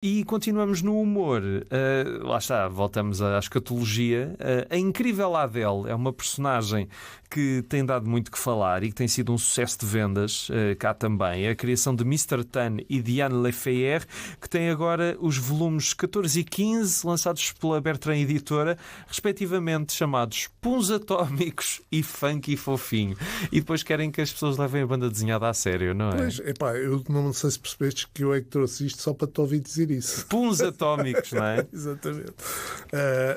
E continuamos no humor. Lá está, voltamos à escatologia. A incrível Adele é uma personagem que tem dado muito que falar e que tem sido um sucesso de vendas cá também. É a criação de Mr. Tan e Diane Lefebvre, que tem agora os volumes 14 e 15, lançados pela Bertrand Editora, respectivamente chamados Puns Atómicos e Funky Fofinho. E depois querem que as pessoas levem a banda desenhada a sério, não é? Pois, epá, eu não sei se percebeste que eu é que trouxe isto só para te ouvir dizer isso. Puns Atómicos, não é? Exatamente.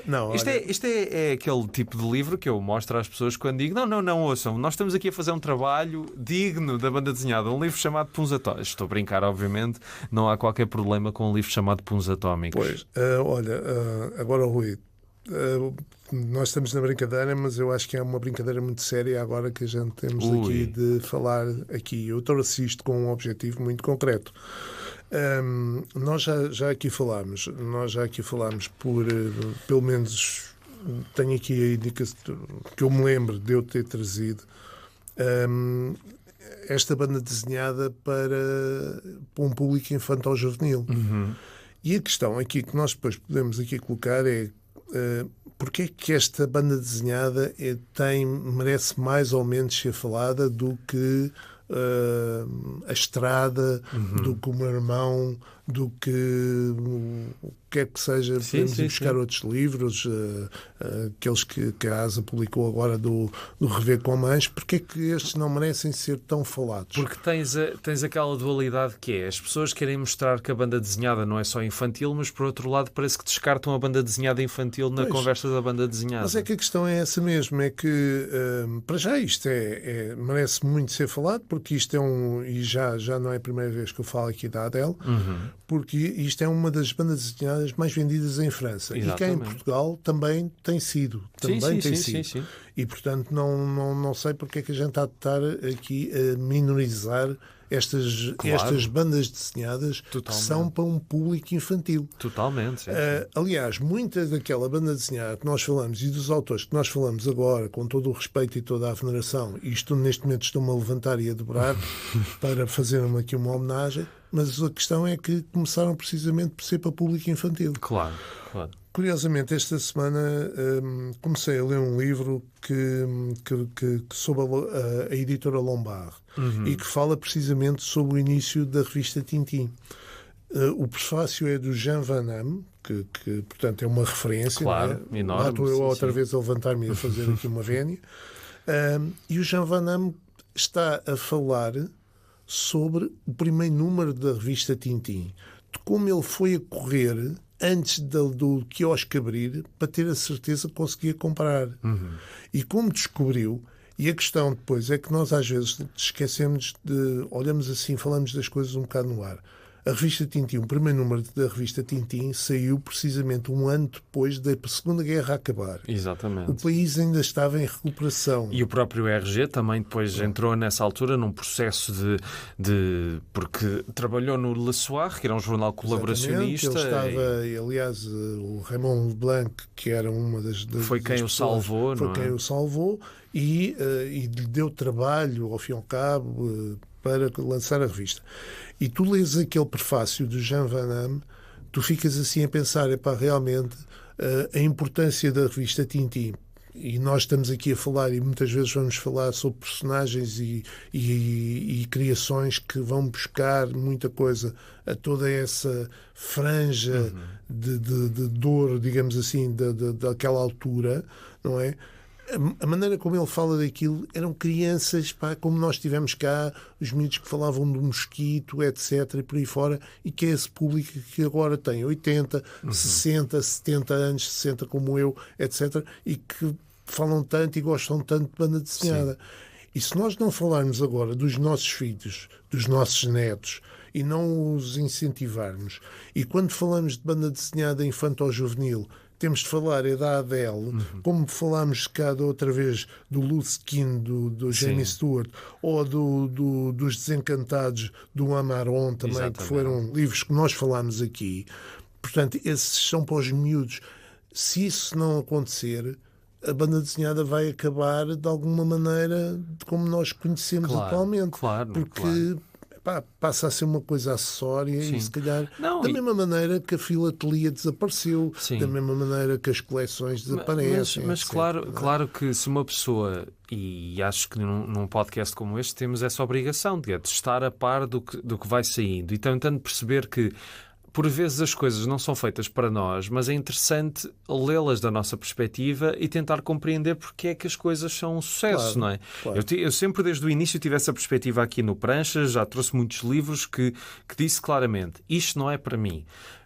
Não, Isto é aquele tipo de livro que eu mostro às pessoas quando digo não, ouçam, nós estamos aqui a fazer um trabalho digno da banda desenhada, um livro chamado Puns Atómicos. Estou a brincar, obviamente, não há qualquer problema com um livro chamado Puns Atómicos. Pois, olha, agora, Rui, nós estamos na brincadeira, mas eu acho que é uma brincadeira muito séria agora que a gente temos aqui de falar aqui. Eu trouxe isto com um objetivo muito concreto. Nós já aqui falámos por, pelo menos, tenho aqui a indicação que eu me lembro de eu ter trazido esta banda desenhada para um público infantil-juvenil. Uhum. E a questão aqui que nós depois podemos aqui colocar é porque é que esta banda desenhada merece mais ou menos ser falada do que a Estrada, do que o Meu Irmão, do que o que é que seja. Podemos ir buscar outros livros, aqueles que a ASA publicou agora do Rever com Mães. Porque é que estes não merecem ser tão falados? Porque tens aquela dualidade que é: as pessoas querem mostrar que a banda desenhada não é só infantil, mas por outro lado parece que descartam a banda desenhada infantil na conversa da banda desenhada. Mas é que a questão é essa mesmo, é que para já isto merece muito ser falado, porque isto e já não é a primeira vez que eu falo aqui da Adele, porque isto é uma das bandas desenhadas mais vendidas em França. Exatamente. E cá em Portugal também tem sido. Sim. E, portanto, não sei porque é que a gente está a estar aqui a minorizar estas bandas desenhadas que são para um público infantil. Totalmente. Sim. Aliás, muita daquela banda desenhada que nós falamos e dos autores que nós falamos agora, com todo o respeito e toda a veneração, e neste momento estou-me a levantar e a dobrar para fazer aqui uma homenagem, mas a questão é que começaram precisamente por ser para público infantil. Claro. Curiosamente, esta semana comecei a ler um livro sobre a editora Lombard e que fala precisamente sobre o início da revista Tintin. O prefácio é do Jean Van Damme, que portanto é uma referência. Claro, não é? enorme. Lá estou eu outra vez a levantar-me e a fazer aqui uma vénia. E o Jean Van Damme está a falar sobre o primeiro número da revista Tintin, de como ele foi a correr antes do quiosque abrir para ter a certeza que conseguia comprar. E como descobriu, e a questão depois é que nós às vezes esquecemos olhamos assim, falamos das coisas um bocado no ar. A revista Tintin, o primeiro número da revista Tintin saiu precisamente um ano depois da Segunda Guerra acabar. Exatamente. O país ainda estava em recuperação. E o próprio RG também depois entrou nessa altura num processo porque trabalhou no Le Soir, que era um jornal colaboracionista. Ele estava, aliás, o Raymond Leblanc, que era uma das foi quem das o pessoas, salvou, foi não quem é? o salvou e lhe deu trabalho, ao fim e ao cabo, para lançar a revista. E tu lês aquele prefácio do Jean Van Damme, tu ficas assim a pensar, realmente a importância da revista Tintin. E nós estamos aqui a falar, e muitas vezes vamos falar sobre personagens e criações que vão buscar muita coisa a toda essa franja de dor, digamos assim, daquela altura, não é? A maneira como ele fala daquilo, eram crianças, como nós tivemos cá, os miúdos que falavam do mosquito, etc, e por aí fora, e que é esse público que agora tem 80, 60, 70 anos, 60 como eu, etc, e que falam tanto e gostam tanto de banda desenhada. E se nós não falarmos agora dos nossos filhos, dos nossos netos, e não os incentivarmos, e quando falamos de banda desenhada infantil-juvenil, temos de falar da Adele, como falámos cá da outra vez do Luskin, do Jamie Stewart, ou dos Desencantados do Amaron também, Exatamente. que foram livros que nós falámos aqui. Portanto, esses são para os miúdos. Se isso não acontecer, a banda desenhada vai acabar de alguma maneira como nós conhecemos atualmente. Claro. Porque passa a ser uma coisa acessória. Sim. E se calhar, Não, da mesma maneira que a filatelia desapareceu, Sim. da mesma maneira que as coleções desaparecem. Mas etc. claro que se uma pessoa, e acho que num podcast como este temos essa obrigação de estar a par do que vai saindo e tentando perceber que por vezes as coisas não são feitas para nós, mas é interessante lê-las da nossa perspectiva e tentar compreender porque é que as coisas são um sucesso, Claro, não é? claro. Eu sempre, desde o início, tive essa perspectiva aqui no Pranchas, já trouxe muitos livros que disse claramente, isto não é para mim.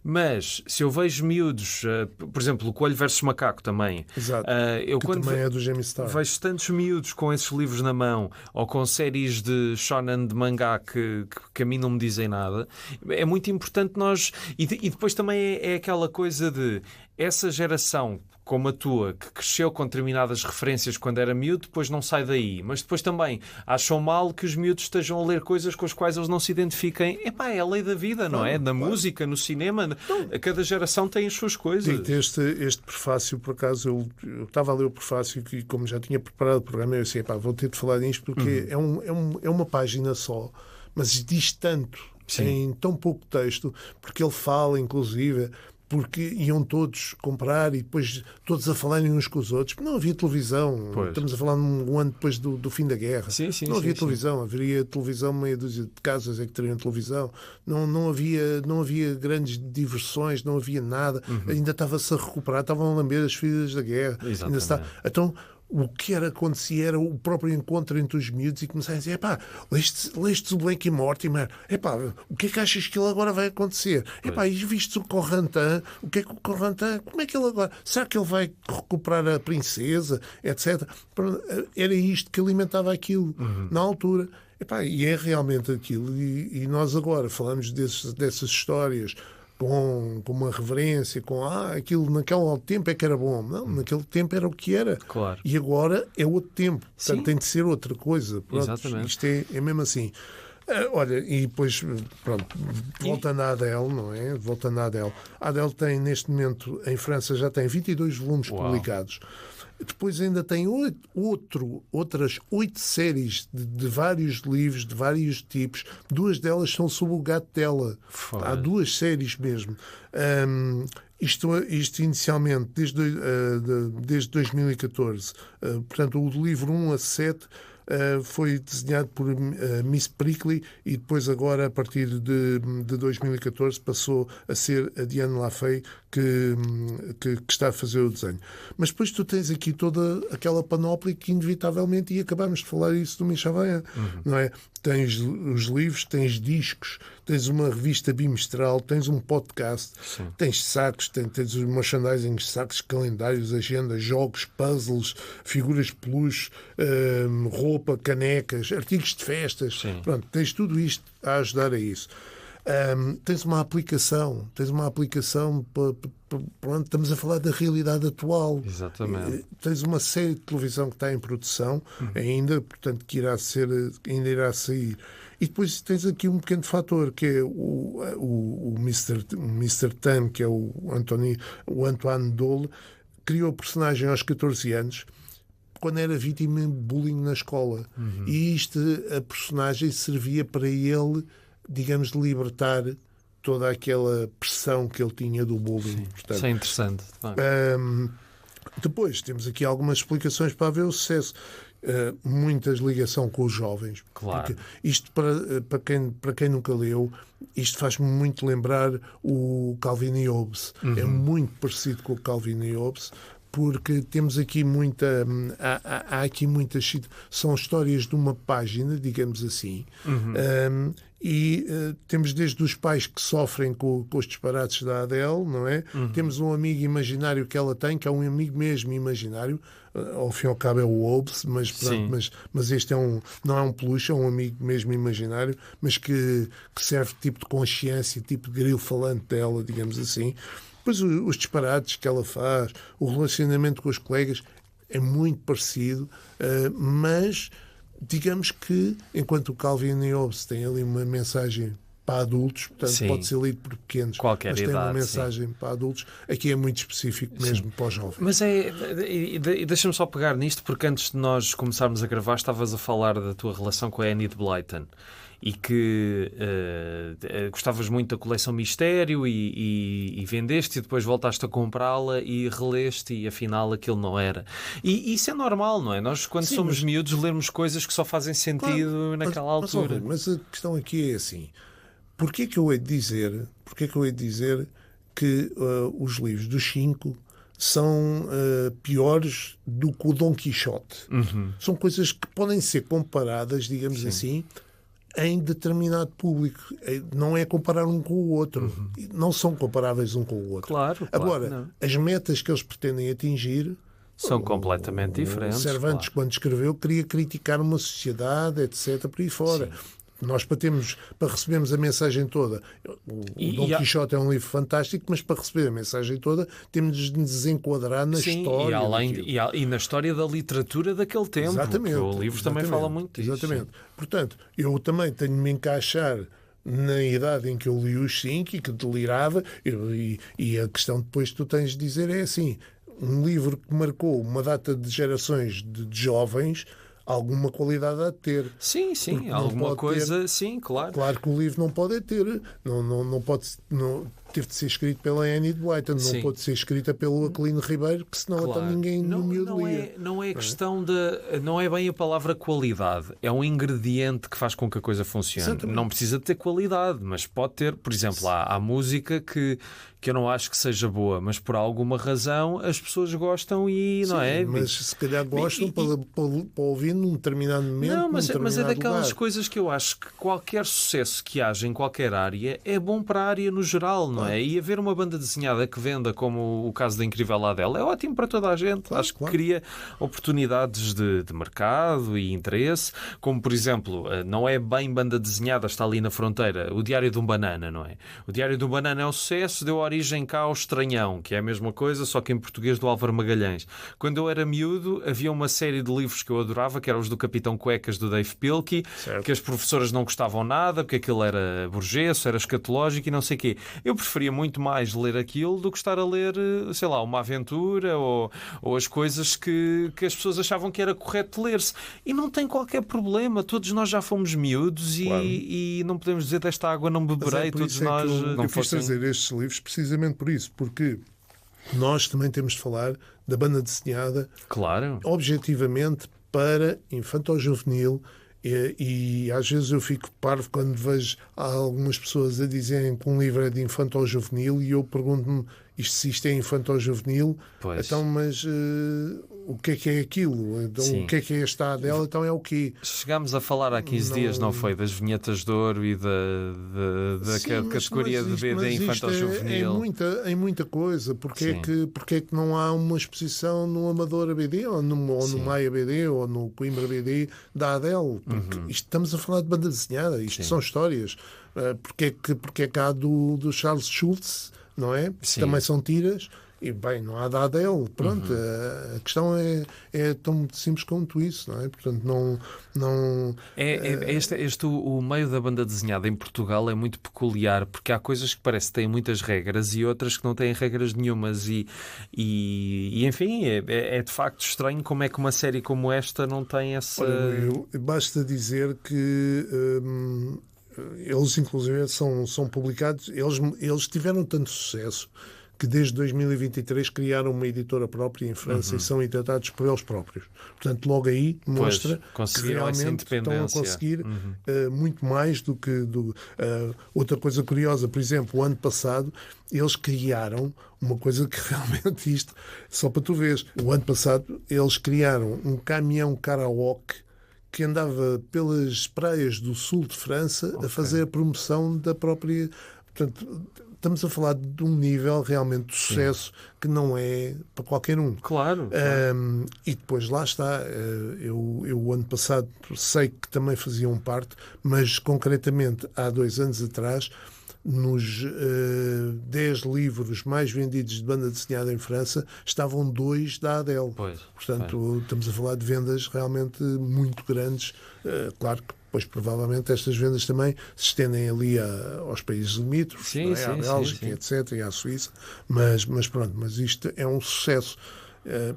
Mas, se eu vejo miúdos, por exemplo, o Coelho versus Macaco também, Exato. eu Que quando também é do Jamie Starr. vejo tantos miúdos com esses livros na mão ou com séries de shonen de mangá que a mim não me dizem nada, é muito importante nós... E depois também é aquela coisa de essa geração como a tua, que cresceu com determinadas referências quando era miúdo, depois não sai daí. Mas depois também acham mal que os miúdos estejam a ler coisas com as quais eles não se identifiquem. É a lei da vida, não é? Na música, no cinema, cada geração tem as suas coisas. Digo-te, este prefácio, por acaso, eu estava a ler o prefácio e como já tinha preparado o programa, eu disse, vou ter de falar nisto porque é uma página só, mas diz tanto, em tão pouco texto, porque ele fala, inclusive... porque iam todos comprar e depois todos a falarem uns com os outros. Não havia televisão. Pois. Estamos a falar um ano depois do fim da guerra. Não havia televisão. Haveria televisão, meia dúzia de casas é que teriam televisão. Não havia grandes diversões, não havia nada. Ainda estava-se a recuperar, estavam a lamber as feridas da guerra. Ainda está. Então, o que acontecia era o próprio encontro entre os miúdos e começaram a dizer, leste o Blake e Mortimer, o que é que achas que ele agora vai acontecer? E viste o Corrantan, o que é que o Corrantan, como é que ele agora, será que ele vai recuperar a princesa, etc. Era isto que alimentava aquilo na altura. E é realmente aquilo, e nós agora falamos dessas histórias com uma reverência, aquilo naquele tempo é que era bom. Não, naquele tempo era o que era. Claro. E agora é outro tempo. Portanto, tem de ser outra coisa. Pronto, exatamente. Isto é mesmo assim. Olha, e depois, voltando à Adele, não é? Voltando à Adele. A Adele tem, neste momento, em França, já tem 22 volumes publicados. Depois ainda tem outras 8 séries de vários livros, de vários tipos. 2 delas são sobre o gato dela. Há 2 séries mesmo. Isto inicialmente, desde 2014. Portanto, o livro 1 a 7 foi desenhado por Miss Prickly e depois agora, a partir de 2014, passou a ser a Diane Lafay que está a fazer o desenho. Mas depois tu tens aqui toda aquela panóplia que inevitavelmente, e acabámos de falar isso do Michel Vaillant, não é? Tens os livros, tens discos, tens uma revista bimestral, tens um podcast, tens sacos, tens os merchandising, sacos, calendários, agendas, jogos, puzzles, figuras de peluche, roupa, canecas, artigos de festas. Pronto, tens tudo isto a ajudar a isso. Tens uma aplicação pronto, estamos a falar da realidade atual. Exatamente. Tens uma série de televisão que está em produção ainda, portanto, que ainda irá sair. E depois tens aqui um pequeno fator, que é o Mr. Tan, que é o Antoine Dole, criou o personagem aos 14 anos, quando era vítima de bullying na escola. E a personagem servia para ele, digamos, libertar toda aquela pressão que ele tinha do bullying. Portanto, isso é interessante. Depois temos aqui algumas explicações para haver o sucesso. Muitas ligação com os jovens. Claro. Porque isto, para quem nunca leu, isto faz-me muito lembrar o Calvin e Hobbes. É muito parecido com o Calvin e Hobbes, porque temos aqui há aqui muitas... São histórias de uma página, digamos assim, e temos desde os pais que sofrem com os disparates da Adele, não é? Temos um amigo imaginário que ela tem, que é um amigo mesmo imaginário, ao fim e ao cabo é o Hobbes, mas este não é um peluche, é um amigo mesmo imaginário, mas que serve tipo de consciência, tipo de grilo falante dela, digamos assim. Depois os disparates que ela faz, o relacionamento com os colegas é muito parecido, mas digamos que enquanto o Calvin e Hobbes têm ali uma mensagem para adultos, portanto Sim. pode ser lido por pequenos, Qualquer mas tem idade, uma mensagem para adultos. Aqui é muito específico mesmo para os jovens. Mas deixa-me só pegar nisto, porque antes de nós começarmos a gravar estavas a falar da tua relação com a Enid Blyton e que gostavas muito da coleção Mistério e vendeste e depois voltaste a comprá-la e releste e afinal aquilo não era. E isso é normal, não é? Nós quando somos miúdos lemos coisas que só fazem sentido naquela altura. Mas a questão aqui é assim, porquê que eu hei de dizer que os livros dos 5 são piores do que o Dom Quixote? São coisas que podem ser comparadas, digamos assim, em determinado público. Não é comparar um com o outro. Não são comparáveis um com o outro. Claro, Agora, não. as metas que eles pretendem atingir São completamente diferentes. Cervantes, quando escreveu, queria criticar uma sociedade, etc., por aí fora. Nós, para recebermos a mensagem toda, o Dom Quixote é um livro fantástico, mas para receber a mensagem toda temos de nos enquadrar na história. E na história da literatura daquele tempo. Exatamente. O livro também fala muito disso. Exatamente. Portanto, eu também tenho de me encaixar na idade em que eu li os 5 e que delirava, e a questão depois que tu tens de dizer é assim, um livro que marcou uma data de gerações de jovens, alguma qualidade há de ter. Sim, alguma coisa, sim, claro. Claro que o livro não pode ter, não pode, teve de ser escrito pela Enid Blyton, não pode ser escrita pelo Aquilino Ribeiro, que senão até ninguém no miúdo lia. Não é questão de... Não é bem a palavra qualidade, é um ingrediente que faz com que a coisa funcione. Exatamente. Não precisa de ter qualidade, mas pode ter, por exemplo, há música que eu não acho que seja boa, mas por alguma razão as pessoas gostam e não é? Mas se calhar gostam para ouvir num determinado momento. Não, mas é daquelas lugar. Coisas que eu acho que qualquer sucesso que haja em qualquer área é bom para a área no geral, não é? E haver uma banda desenhada que venda, como o caso da Incrível Adele, é ótimo para toda a gente. Acho que cria oportunidades de mercado e interesse, como por exemplo, não é bem banda desenhada, está ali na fronteira, o Diário de um Banana, não é? O Diário de um Banana é um sucesso, deu origem cá ao Estranhão, que é a mesma coisa, só que em português do Álvaro Magalhães. Quando eu era miúdo, havia uma série de livros que eu adorava, que eram os do Capitão Cuecas, do Dave Pilkey, que as professoras não gostavam nada, porque aquilo era burgueso, era escatológico e não sei o quê. Eu preferia muito mais ler aquilo do que estar a ler, sei lá, uma aventura ou as coisas que as pessoas achavam que era correto ler-se. E não tem qualquer problema, todos nós já fomos miúdos e não podemos dizer desta água não beberei, todos nós não quis trazer estes livros precisamente por isso, porque nós também temos de falar da banda desenhada objetivamente para infanto-juvenil e às vezes eu fico parvo quando vejo algumas pessoas a dizerem que um livro é de infanto-juvenil e eu pergunto-me se isto é infanto-juvenil, então mas o que é aquilo? Então, o que é esta Adele? Então é o quê? Chegámos a falar há 15 dias, não foi? Das vinhetas de ouro e da categoria de BD infanto-juvenil. É muita coisa. Porque é que não há uma exposição no Amadora BD ou no Maia BD ou no Coimbra BD da Adele? Porque estamos a falar de banda desenhada. Isto são histórias. Porque é que há do Charles Schultz, não é? Também são tiras. E bem, não há da Adele, pronto, a questão é tão simples quanto isso, não é? Portanto, o meio da banda desenhada em Portugal é muito peculiar, porque há coisas que parece que têm muitas regras e outras que não têm regras nenhumas e enfim, é de facto estranho como é que uma série como esta não tem essa... Olha, basta dizer que... eles inclusive são publicados, eles tiveram tanto sucesso que desde 2023 criaram uma editora própria em França e são editados por eles próprios. Portanto, logo aí mostra que realmente estão a conseguir muito mais do que... outra coisa curiosa, por exemplo, o ano passado eles criaram uma coisa que realmente isto, só para tu veres, o ano passado eles criaram um caminhão karaoke que andava pelas praias do sul de França a fazer a promoção da própria... Portanto, estamos a falar de um nível realmente de sucesso que não é para qualquer um. Claro. E depois lá está. Eu ano passado sei que também faziam parte, mas concretamente há 2 anos atrás, nos 10 livros mais vendidos de banda desenhada em França, estavam 2 da Adele. Portanto, estamos a falar de vendas realmente muito grandes. Claro que depois provavelmente estas vendas também se estendem ali aos países limítrofes, Sim, não é? sim, À Bélgica, sim. etc., e à Suíça, mas pronto, mas isto é um sucesso.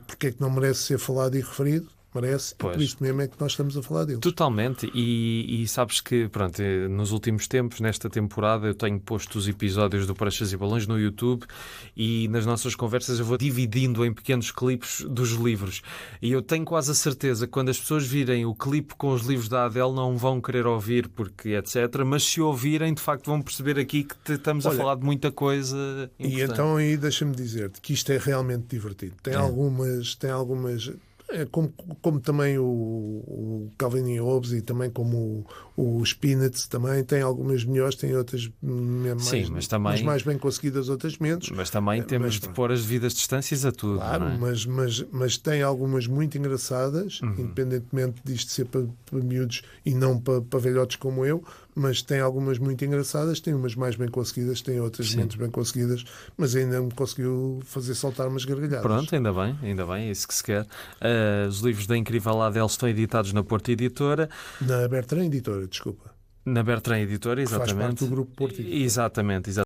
Porque é que não merece ser falado e referido? Merece, e por Pois. isso mesmo é que nós estamos a falar deles. Totalmente, e sabes que, pronto, nos últimos tempos, nesta temporada, eu tenho posto os episódios do Pranchas e Balões no YouTube e nas nossas conversas eu vou dividindo em pequenos clipes dos livros. E eu tenho quase a certeza que quando as pessoas virem o clipe com os livros da Adele não vão querer ouvir, porque etc. Mas se ouvirem, de facto vão perceber aqui que estamos a falar de muita coisa importante. E então aí deixa-me dizer-te que isto é realmente divertido. Tem algumas como também o Calvin e Hobbes e também como o Spinitz também tem algumas melhores, tem outras mais bem conseguidas, outras menos. Mas também temos de pôr as devidas distâncias a tudo. Claro, não é? mas tem algumas muito engraçadas, independentemente disto ser para miúdos e não para velhotes como eu, mas tem algumas muito engraçadas, tem umas mais bem conseguidas, tem outras menos bem conseguidas, mas ainda me conseguiu fazer saltar umas gargalhadas. Pronto, ainda bem, é isso que se quer. Os livros da incrível Adele estão editados na Porta Editora. Na Bertrand Editora, desculpa. Na Bertrand Editora, exatamente. Faz parte do grupo Porto Editora. Exatamente.